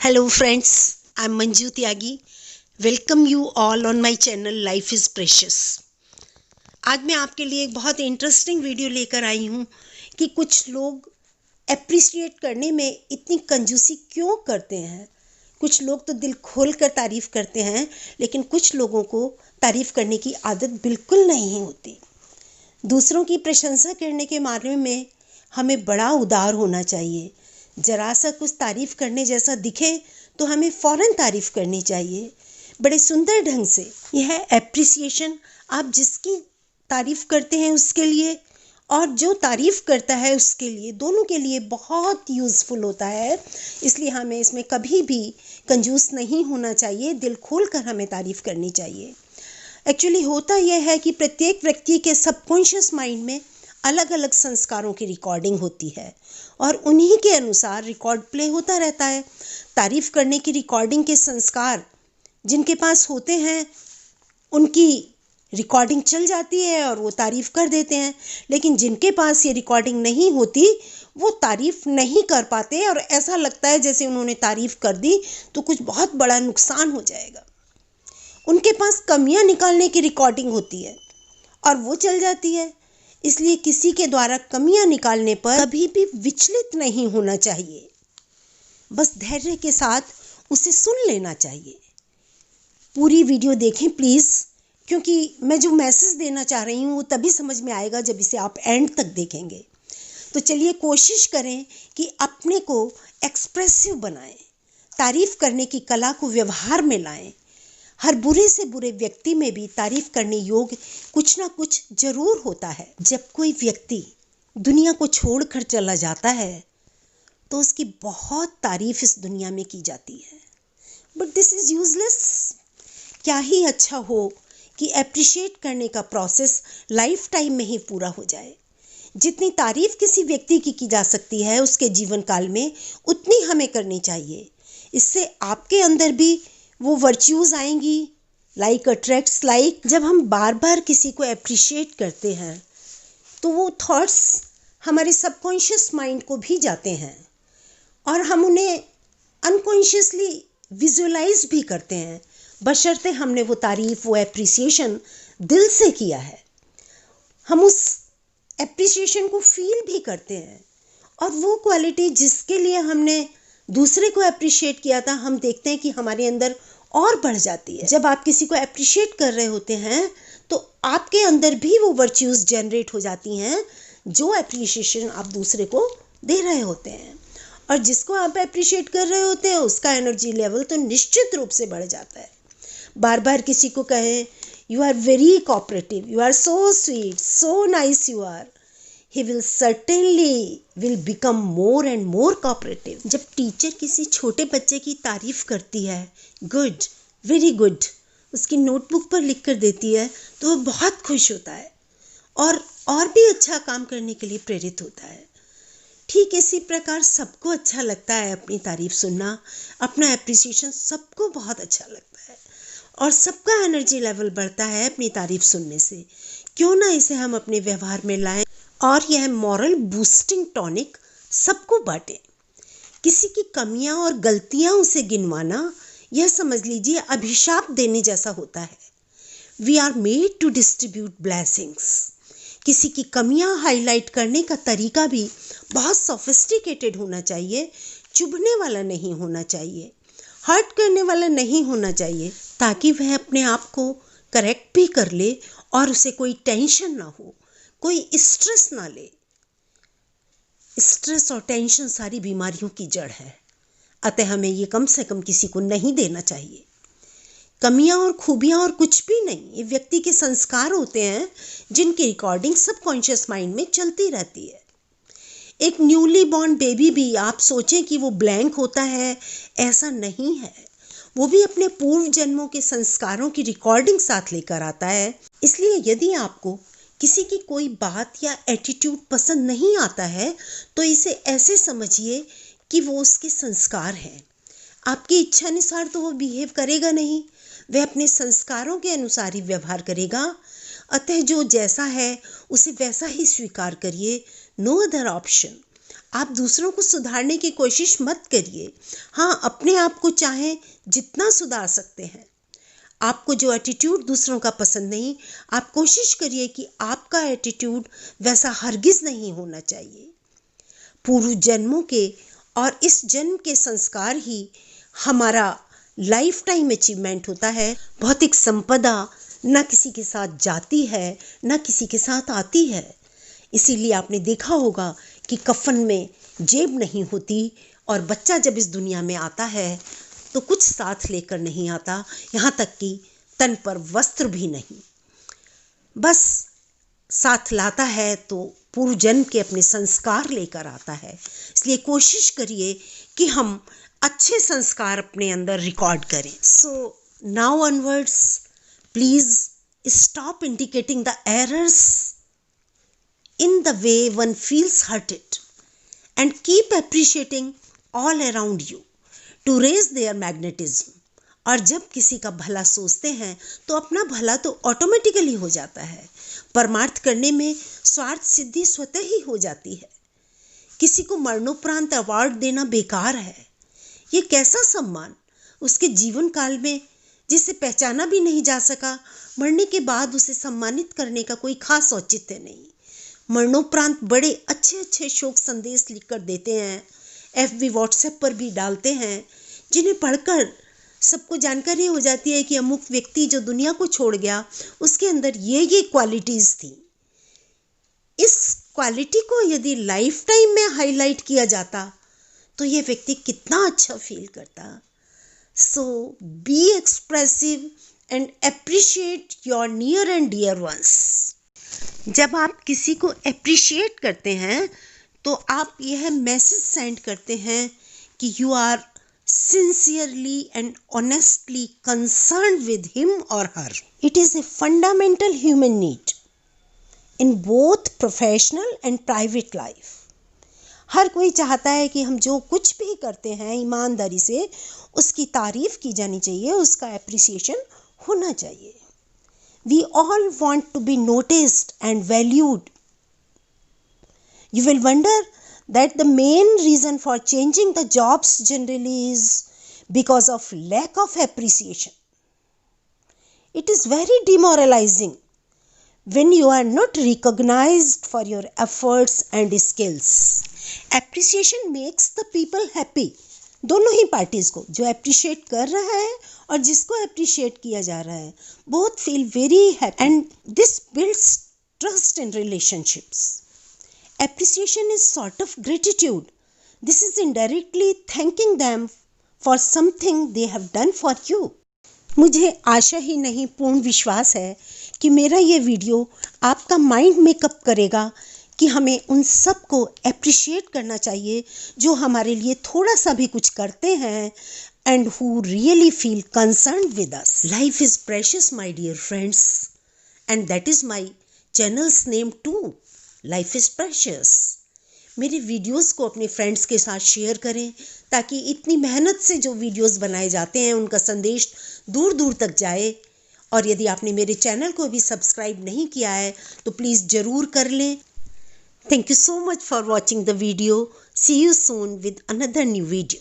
Hello friends, I'm Manju Tyagi. Welcome you all on my channel Life is Precious. आज मैं आपके लिए एक बहुत इंटरेस्टिंग वीडियो लेकर आई हूँ कि कुछ लोग एप्रिशिएट करने में इतनी कंजूसी क्यों करते हैं। कुछ लोग तो दिल खोल कर तारीफ़ करते हैं, लेकिन कुछ लोगों को तारीफ़ करने की आदत बिल्कुल नहीं होती। दूसरों की प्रशंसा करने के मामले में हमें बड़ा उदार होना चाहिए। जरा सा कुछ तारीफ़ करने जैसा दिखे तो हमें फ़ौरन तारीफ़ करनी चाहिए, बड़े सुंदर ढंग से। यह एप्रिसिएशन आप जिसकी तारीफ़ करते हैं उसके लिए और जो तारीफ़ करता है उसके लिए, दोनों के लिए बहुत यूज़फुल होता है। इसलिए हमें इसमें कभी भी कंजूस नहीं होना चाहिए, दिल खोल कर हमें तारीफ़ करनी चाहिए। एक्चुअली होता यह है कि प्रत्येक व्यक्ति के सबकॉन्शियस माइंड में अलग अलग संस्कारों की रिकॉर्डिंग होती है और उन्हीं के अनुसार रिकॉर्ड प्ले होता रहता है। तारीफ़ करने की रिकॉर्डिंग के संस्कार जिनके पास होते हैं उनकी रिकॉर्डिंग चल जाती है और वो तारीफ़ कर देते हैं, लेकिन जिनके पास ये रिकॉर्डिंग नहीं होती वो तारीफ़ नहीं कर पाते और ऐसा लगता है जैसे उन्होंने तारीफ़ कर दी तो कुछ बहुत बड़ा नुकसान हो जाएगा। उनके पास कमियां निकालने की रिकॉर्डिंग होती है और वो चल जाती है। इसलिए किसी के द्वारा कमियां निकालने पर कभी भी विचलित नहीं होना चाहिए, बस धैर्य के साथ उसे सुन लेना चाहिए। पूरी वीडियो देखें प्लीज़, क्योंकि मैं जो मैसेज देना चाह रही हूँ वो तभी समझ में आएगा जब इसे आप एंड तक देखेंगे। तो चलिए कोशिश करें कि अपने को एक्सप्रेसिव बनाएं, तारीफ़ करने की कला को व्यवहार में लाएं। हर बुरे से बुरे व्यक्ति में भी तारीफ़ करने योग्य कुछ ना कुछ जरूर होता है। जब कोई व्यक्ति दुनिया को छोड़कर चला जाता है तो उसकी बहुत तारीफ़ इस दुनिया में की जाती है, बट दिस इज़ यूजलेस। क्या ही अच्छा हो कि एप्रिशिएट करने का प्रोसेस लाइफ टाइम में ही पूरा हो जाए। जितनी तारीफ़ किसी व्यक्ति की जा सकती है उसके जीवन काल में, उतनी हमें करनी चाहिए। इससे आपके अंदर भी वो वर्च्यूज़ आएंगी, लाइक अट्रैक्ट्स लाइक। जब हम बार बार किसी को एप्रिशिएट करते हैं तो वो थॉट्स हमारे सबकॉन्शियस माइंड को भी जाते हैं और हम उन्हें अनकॉन्शियसली विजुअलाइज भी करते हैं, बशर्ते हमने वो तारीफ़, वो एप्रिसिएशन दिल से किया है। हम उस एप्रिसिएशन को फील भी करते हैं और वो क्वालिटी जिसके लिए हमने दूसरे को अप्रिशिएट किया था, हम देखते हैं कि हमारे अंदर और बढ़ जाती है। जब आप किसी को अप्रिशिएट कर रहे होते हैं तो आपके अंदर भी वो वर्च्यूज़ जनरेट हो जाती हैं जो अप्रिशिएशन आप दूसरे को दे रहे होते हैं, और जिसको आप अप्रिशिएट कर रहे होते हैं उसका एनर्जी लेवल तो निश्चित रूप से बढ़ जाता है। बार बार किसी को कहें you are very cooperative, you are so sweet, so nice you are, he will certainly become more and more cooperative। जब टीचर किसी छोटे बच्चे की तारीफ करती है, गुड, वेरी गुड, उसकी नोटबुक पर लिख कर देती है तो वो बहुत खुश होता है और भी अच्छा काम करने के लिए प्रेरित होता है। ठीक इसी प्रकार सबको अच्छा लगता है अपनी तारीफ सुनना, अपना एप्रिसिएशन सबको बहुत अच्छा लगता है और सबका एनर्जी लेवल बढ़ता है अपनी तारीफ सुनने से। क्यों ना इसे हम अपने व्यवहार में लाएं और यह मॉरल बूस्टिंग टॉनिक सबको बांटें। किसी की कमियां और गलतियां उसे गिनवाना, यह समझ लीजिए अभिशाप देने जैसा होता है। We are made to distribute blessings. किसी की कमियां हाईलाइट करने का तरीका भी बहुत सोफिस्टिकेटेड होना चाहिए, चुभने वाला नहीं होना चाहिए, हर्ट करने वाला नहीं होना चाहिए, ताकि वह अपने आप को करेक्ट भी कर ले और उसे कोई टेंशन ना हो, कोई स्ट्रेस ना ले। स्ट्रेस और टेंशन सारी बीमारियों की जड़ है, अतः हमें ये कम से कम किसी को नहीं देना चाहिए। कमियां और खूबियां और कुछ भी नहीं, ये व्यक्ति के संस्कार होते हैं जिनकी रिकॉर्डिंग सबकॉन्शियस माइंड में चलती रहती है। एक न्यूली बॉर्न बेबी भी आप सोचें कि वो ब्लैंक होता है, ऐसा नहीं है। वो भी अपने पूर्व जन्मों के संस्कारों की रिकॉर्डिंग साथ लेकर आता है। इसलिए यदि आपको किसी की कोई बात या एटीट्यूड पसंद नहीं आता है तो इसे ऐसे समझिए कि वो उसके संस्कार हैं। आपकी इच्छा अनुसार तो वो बिहेव करेगा नहीं, वह अपने संस्कारों के अनुसार ही व्यवहार करेगा। अतः जो जैसा है उसे वैसा ही स्वीकार करिए, नो अदर ऑप्शन। आप दूसरों को सुधारने की कोशिश मत करिए। हाँ, अपने आप को चाहे जितना सुधार सकते हैं। आपको जो एटीट्यूड दूसरों का पसंद नहीं, आप कोशिश करिए कि आपका एटीट्यूड वैसा हरगिज नहीं होना चाहिए। पूर्व जन्मों के और इस जन्म के संस्कार ही हमारा लाइफ टाइम अचीवमेंट होता है। भौतिक संपदा न किसी के साथ जाती है, न किसी के साथ आती है। इसीलिए आपने देखा होगा कि कफन में जेब नहीं होती और बच्चा जब इस दुनिया में आता है तो कुछ साथ लेकर नहीं आता, यहाँ तक कि तन पर वस्त्र भी नहीं। बस साथ लाता है तो पूर्व जन्म के अपने संस्कार लेकर आता है। इसलिए कोशिश करिए कि हम अच्छे संस्कार अपने अंदर रिकॉर्ड करें। So now onwards please stop indicating the errors in the way one feels hurted and keep appreciating all around you to raise their magnetism। और जब किसी का भला सोचते हैं तो अपना भला तो ऑटोमेटिकली हो जाता है। परमार्थ करने में स्वार्थ सिद्धि स्वतः ही हो जाती है। किसी को मरणोपरांत अवार्ड देना बेकार है। ये कैसा सम्मान उसके जीवन काल में जिसे पहचाना भी नहीं जा सका, मरने के बाद उसे सम्मानित करने का कोई खास औचित्य नहीं। मरणोपरांत बड़े अच्छे अच्छे शोक संदेश लिखकर देते हैं, FB व्हाट्सएप पर भी डालते हैं, जिन्हें पढ़कर सबको जानकारी हो जाती है कि अमुक व्यक्ति जो दुनिया को छोड़ गया उसके अंदर ये क्वालिटीज थी। इस क्वालिटी को यदि लाइफ टाइम में हाईलाइट किया जाता तो ये व्यक्ति कितना अच्छा फील करता। So be expressive and appreciate your near and dear ones. जब आप किसी को अप्रिशिएट करते हैं तो आप यह मैसेज सेंड करते हैं कि you are sincerely and honestly concerned with him और her. It is a fundamental human need in both professional and private life. हर कोई चाहता है कि हम जो कुछ भी करते हैं ईमानदारी से उसकी तारीफ की जानी चाहिए, उसका एप्रिसिएशन होना चाहिए। We all want to be noticed and valued. You will wonder that the main reason for changing the jobs generally is because of lack of appreciation. It is very demoralizing when you are not recognized for your efforts and skills. Appreciation makes the people happy. दोनों ही parties को, जो appreciate कर रहा है और जिसको appreciate किया जा रहा है, both feel very happy and this builds trust in relationships. Appreciation is sort of gratitude. This is indirectly thanking them for something they have done for you. मुझे आशा ही नहीं पूर्ण विश्वास है कि मेरा ये वीडियो आपका माइंड मेकअप करेगा कि हमें उन सब को अप्रिशिएट करना चाहिए जो हमारे लिए थोड़ा सा भी कुछ करते हैं and who really feel concerned with us. Life is precious, my dear friends, and that is my channel's name too. Life is precious. मेरे वीडियोस को अपने फ्रेंड्स के साथ शेयर करें ताकि इतनी मेहनत से जो वीडियोस बनाए जाते हैं उनका संदेश दूर दूर तक जाए। और यदि आपने मेरे चैनल को अभी सब्सक्राइब नहीं किया है तो प्लीज़ ज़रूर कर लें। Thank you so much for watching the video. See you soon with another new video.